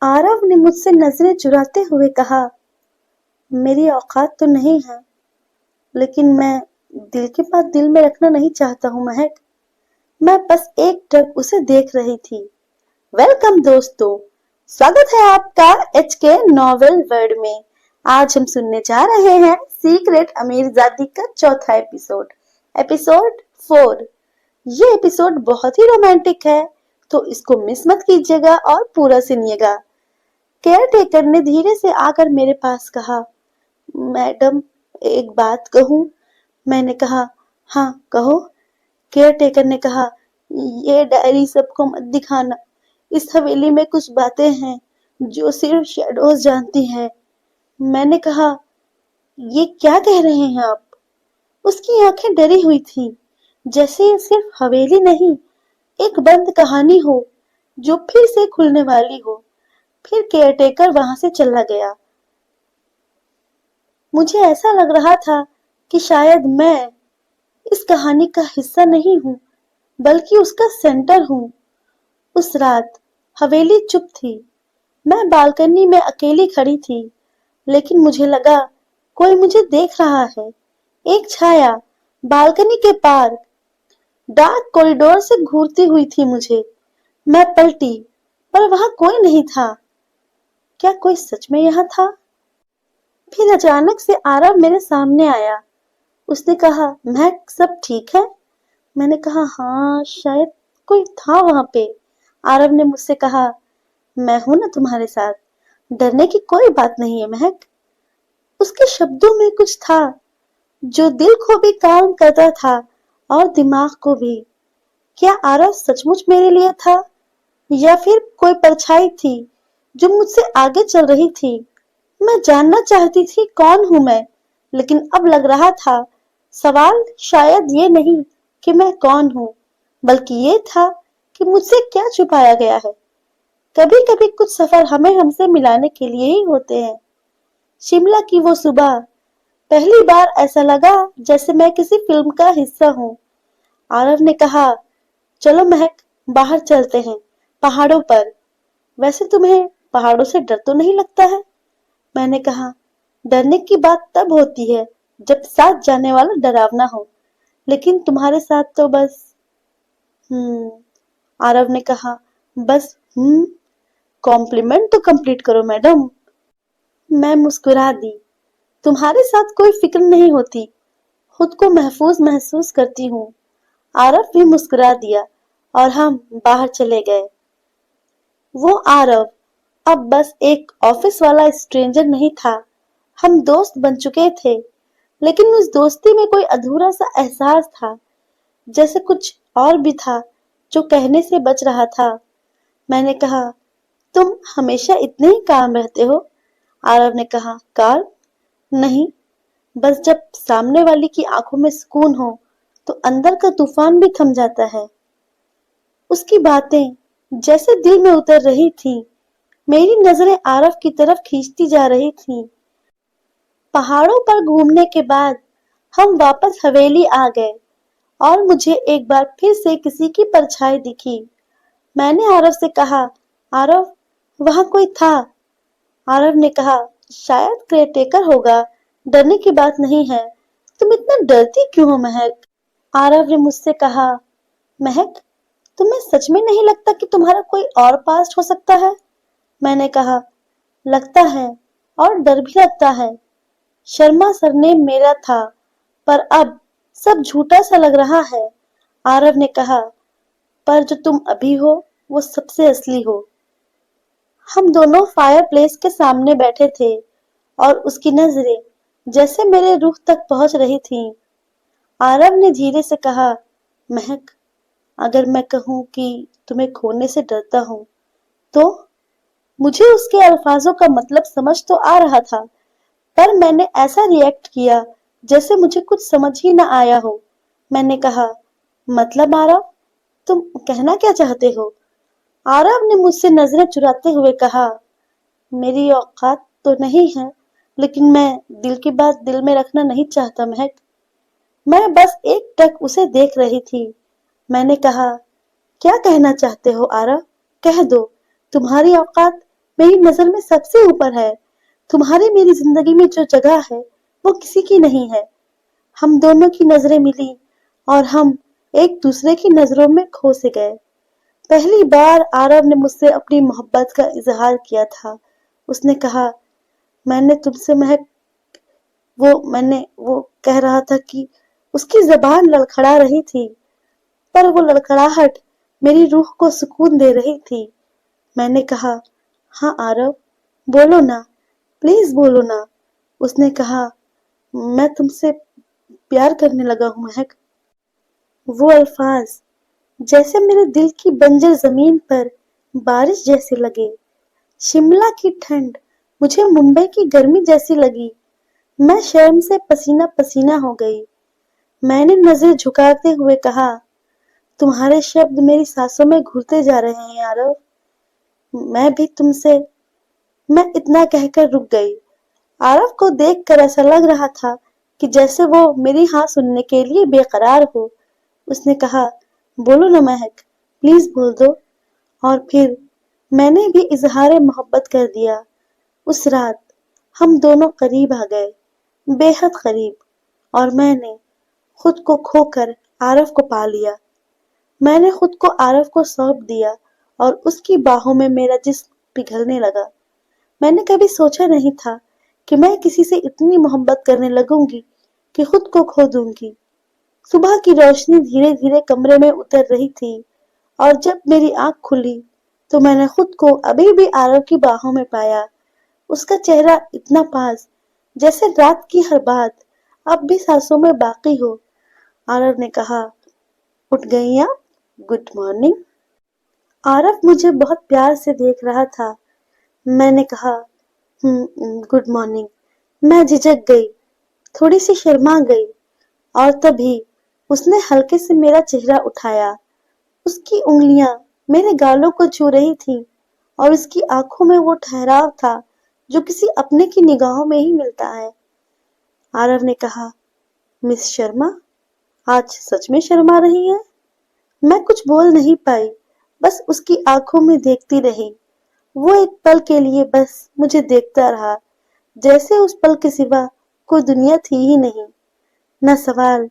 आरव ने मुझसे नजरें चुराते हुए कहा, मेरी औकात तो नहीं है, लेकिन मैं दिल की बात दिल में रखना नहीं चाहता हूँ महक। मैं बस एक टक उसे देख रही थी। वेलकम दोस्तों, स्वागत है आपका HK नॉवेल वर्ल्ड में। आज हम सुनने जा रहे हैं सीक्रेट अमीरजादी का चौथा एपिसोड, एपिसोड 4। ये एपिसोड बहुत ही रोमांटिक है, तो इसको मिस मत कीजिएगा और पूरा सुनिएगा। केयर टेकर ने धीरे से आकर मेरे पास कहा, मैडम एक बात कहूँ? मैंने कहा, हाँ कहो। केयर टेकर ने कहा, ये डायरी सबको मत दिखाना। इस हवेली में कुछ बातें हैं जो सिर्फ शैडोज जानती हैं। मैंने कहा, ये क्या कह रहे हैं आप? उसकी आंखें डरी हुई थी, जैसे ये सिर्फ हवेली नहीं, एक बंद कहानी हो जो फिर से खुलने वाली हो। फिर केयरटेकर वहां से चला गया। मुझे ऐसा लग रहा था कि शायद मैं इस कहानी का हिस्सा नहीं हूँ, बल्कि उसका सेंटर हूँ। उस रात हवेली चुप थी। मैं बालकनी में अकेली खड़ी थी, लेकिन मुझे लगा कोई मुझे देख रहा है। एक छाया बालकनी के पार डार्क कॉरिडोर से घूरती हुई थी मुझे। मैं पलटी, पर वहां कोई नहीं था। क्या कोई सच में यहाँ था? फिर अचानक से आरव मेरे सामने आया। उसने कहा, महक सब ठीक है? मैंने कहा, हाँ शायद कोई था वहां पे। आरव ने मुझसे कहा, मैं हूं ना तुम्हारे साथ, डरने की कोई बात नहीं है महक। उसके शब्दों में कुछ था जो दिल को भी काम करता था और दिमाग को भी। क्या आरव सचमुच मेरे लिए था, या फिर कोई परछाई थी जो मुझसे आगे चल रही थी? मैं जानना चाहती थी कौन हूं मैं, लेकिन अब लग रहा था सवाल शायद ये नहीं कि मैं कौन हूं, बल्कि ये था कि मुझसे क्या छुपाया गया है। कभी कभी कुछ सफर हमें हमसे मिलाने के लिए ही होते हैं। शिमला की वो सुबह, पहली बार ऐसा लगा जैसे मैं किसी फिल्म का हिस्सा हूँ। आरव ने कहा, चलो महक, बाहर चलते हैं, पहाड़ों पर। वैसे तुम्हें पहाड़ों से डर तो नहीं लगता है? मैंने कहा, डरने की बात तब होती है जब साथ जाने वाला डरावना हो, लेकिन तुम्हारे साथ तो बस। आरव ने कहा, बस कॉम्प्लीमेंट तो कंप्लीट करो मैडम। मैं मुस्कुरा दी। तुम्हारे साथ कोई फिक्र नहीं होती, खुद को महफूज महसूस करती हूँ। आरव भी मुस्कुरा दिया और हम बाहर चले गए। वो आरव अब बस एक ऑफिस वाला स्ट्रेंजर नहीं था, हम दोस्त बन चुके थे। लेकिन उस दोस्ती में कोई अधूरा सा एहसास था, जैसे कुछ और भी था जो कहने से बच रहा था। मैंने कहा, तुम हमेशा इतने ही काम रहते हो? आरव ने कहा, कार नहीं, बस जब सामने वाली की आंखों में सुकून हो तो अंदर का तूफान भी थम जाता है। उसकी बातें जैसे दिल में उतर रही थी। मेरी नजरें आरव की तरफ खींचती जा रही थीं। पहाड़ों पर घूमने के बाद हम वापस हवेली आ गए और मुझे एक बार फिर से किसी की परछाई दिखी। मैंने आरव से कहा, आरव वहां कोई था? आरव ने कहा, शायद केयरटेकर होगा, डरने की बात नहीं है। तुम इतना डरती क्यों हो महक? आरव ने मुझसे कहा, महक तुम्हें सच में नहीं लगता कि तुम्हारा कोई और पास्ट हो सकता है? मैंने कहा, लगता है, और डर भी लगता है। शर्मा सरनेम मेरा था, पर अब सब झूठा सा लग रहा है। आरव ने कहा, पर जो तुम अभी हो वो सबसे असली हो। हम दोनों फायर प्लेस के सामने बैठे थे और उसकी नजरें जैसे मेरे रूह तक पहुंच रही थीं। आरव ने धीरे से कहा, महक अगर मैं कहूं कि तुम्हें खोने से डरता हूं तो? मुझे उसके अल्फाजों का मतलब समझ तो आ रहा था, पर मैंने ऐसा रिएक्ट किया जैसे मुझे कुछ समझ ही न आया हो। मैंने कहा, मतलब आरव, तुम कहना क्या चाहते हो? आरव ने मुझसे नजरें चुराते हुए कहा, मेरी औकात तो नहीं है, लेकिन मैं दिल की बात दिल में रखना नहीं चाहता महक। मैं बस एक टक उसे देख रही थी। मैंने कहा, क्या कहना चाहते हो आरव? कह दो, तुम्हारी औकात मेरी नजर में सबसे ऊपर है। तुम्हारी मेरी जिंदगी में जो जगह है वो किसी की नहीं है। हम दोनों की नजरें मिली और हम एक दूसरे की नजरों में खो से गए। पहली बार आरव ने मुझसे अपनी मोहब्बत का इजहार किया था। उसने कहा, मैंने तुमसे महक मैंने वो कह रहा था कि उसकी जबान लड़खड़ा रही थी, पर वो लड़खड़ाहट मेरी रूह को सुकून दे रही थी। मैंने कहा, हाँ आरव, बोलो ना, प्लीज बोलो ना। उसने कहा, मैं तुमसे प्यार करने लगा हूँ महक। वो अल्फाज जैसे मेरे दिल की बंजर जमीन पर बारिश जैसे लगे। शिमला की ठंड मुझे मुंबई की गर्मी जैसी लगी। मैं शर्म से पसीना पसीना हो गई। मैंने नजर झुकाते हुए कहा, तुम्हारे शब्द मेरी सांसों में घुलते जा रहे हैं आरव। मैं भी तुमसे। मैं इतना कहकर रुक गई। आरव को देखकर ऐसा लग रहा था कि जैसे वो मेरी हाँ सुनने के लिए बेकरार हो। उसने कहा, बोलो ना महक, प्लीज बोल दो। और फिर मैंने भी इजहार मोहब्बत कर दिया। उस रात हम दोनों करीब आ गए, बेहद करीब, और मैंने खुद को खोकर आरव को पा लिया। मैंने खुद को आरव को सौंप दिया और उसकी बाहों में मेरा जिस्म पिघलने लगा। मैंने कभी सोचा नहीं था कि मैं किसी से इतनी मोहब्बत करने लगूंगी कि खुद को खो दूंगी। सुबह की रोशनी धीरे धीरे कमरे में उतर रही थी और जब मेरी आंख खुली तो मैंने खुद को अभी भी आरव की बाहों में पाया। उसका चेहरा इतना पास, जैसे रात की हर बात अब भी सांसों में बाकी हो। आरव ने कहा, उठ गई आप? Good morning. आरव मुझे बहुत प्यार से देख रहा था। मैंने कहा, गुड मॉर्निंग। मैं झिझक गई, थोड़ी सी शर्मा गई, और तभी उसने हल्के से मेरा चेहरा उठाया। उसकी उंगलियां मेरे गालों को छू रही थी और उसकी आंखों में वो ठहराव था जो किसी अपने की निगाहों में ही मिलता है। आरव ने कहा, मिस शर्मा, आज सच में शर्मा रही है? मैं कुछ बोल नहीं पाई, बस उसकी आंखों में देखती रही। वो एक पल के लिए बस मुझे देखता रहा, जैसे उस पल के सिवा कोई दुनिया थी ही नहीं। न सवाल,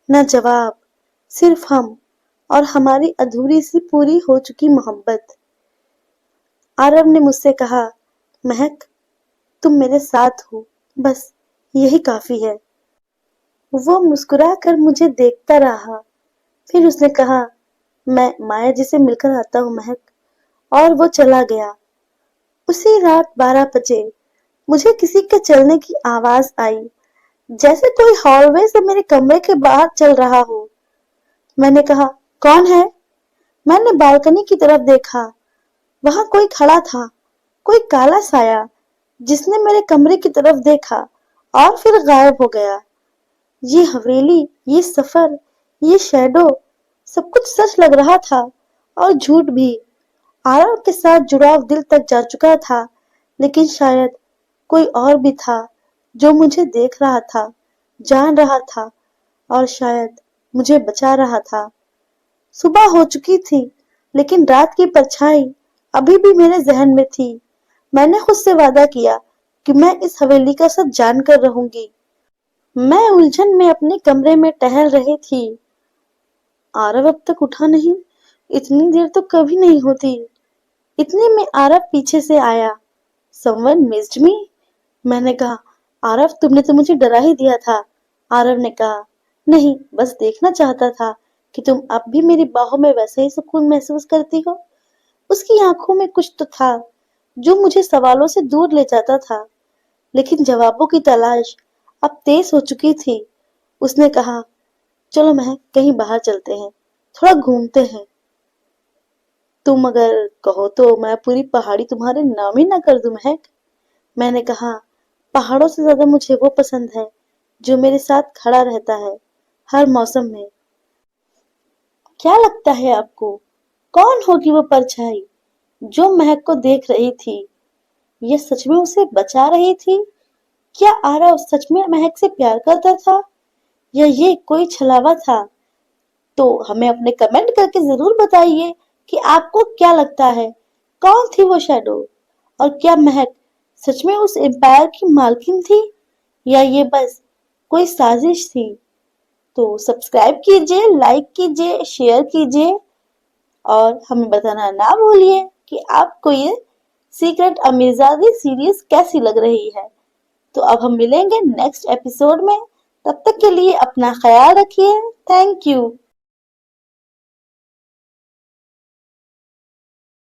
न जवाब, सिर्फ हम और हमारी अधूरी सी पूरी हो चुकी मोहब्बत। आरव ने मुझसे कहा, महक, तुम मेरे साथ हो, बस यही काफी है। वो मुस्कुरा कर मुझे देखता रहा। फिर उसने कहा, मैं माया जी से मिलकर आता हूँ महक। और वो चला गया। उसी रात 12 बजे मुझे किसी के चलने की आवाज आई, जैसे कोई हॉलवे से मेरे कमरे के बाहर चल रहा हो। मैंने कहा, कौन है? मैंने बालकनी की तरफ देखा। वहां कोई खड़ा था, कोई काला साया, जिसने मेरे कमरे की तरफ देखा और फिर गायब हो गया। ये हवेली, ये सफर, ये शैडो, सब कुछ सच लग रहा था और झूठ भी। आरव के साथ जुड़ाव दिल तक जा चुका था, लेकिन शायद कोई और भी था जो मुझे देख रहा था, जान रहा था और शायद मुझे बचा रहा था। सुबह हो चुकी थी, लेकिन रात की परछाई अभी भी मेरे जहन में थी। मैंने खुद से वादा किया कि मैं इस हवेली का सब जान कर रहूंगी। मैं उलझन में अपने कमरे में टहल रही थी। आरव अब तक उठा नहीं, इतनी देर तो कभी नहीं होती। इतने में आरव पीछे से आया। Someone missed me? मैंने कहा, आरव, तुमने तो मुझे डरा ही दिया था। आरव ने कहा, नहीं, बस देखना चाहता था कि तुम अब भी मेरी बाहों में वैसे ही सुकून महसूस करती हो। उसकी आंखों में कुछ तो था जो मुझे सवालों से दूर ले जाता था, लेकिन जवाबों की तलाश अब तेज हो चुकी थी। उसने कहा, चलो महक, कहीं बाहर चलते हैं, थोड़ा घूमते हैं। तुम अगर कहो तो मैं पूरी पहाड़ी तुम्हारे नाम ही ना कर दूं महक। मैंने कहा, पहाड़ों से ज्यादा मुझे वो पसंद है जो मेरे साथ खड़ा रहता है हर मौसम में। क्या लगता है आपको, कौन होगी वो परछाई जो महक को देख रही थी? ये सच में उसे बचा रही थी? क्या आरव सच में महक से प्यार करता था, या ये कोई छलावा था? तो हमें अपने कमेंट करके जरूर बताइए कि आपको क्या लगता है, कौन थी वो शैडो। اور کیا مہک سچ میں اس امپائر کی مالکن تھی یا یہ بس کوئی سازش تھی؟ تو سبسکرائب کیجئے، لائک کیجئے، شیئر کیجئے اور ہمیں بتانا نہ بھولیے کہ آپ کو یہ سیکرٹ امیرزادی سیریز کیسی لگ رہی ہے۔ تو اب ہم ملیں گے نیکسٹ ایپیسوڈ میں، تب تک کے لیے اپنا خیال رکھیے۔ Thank you.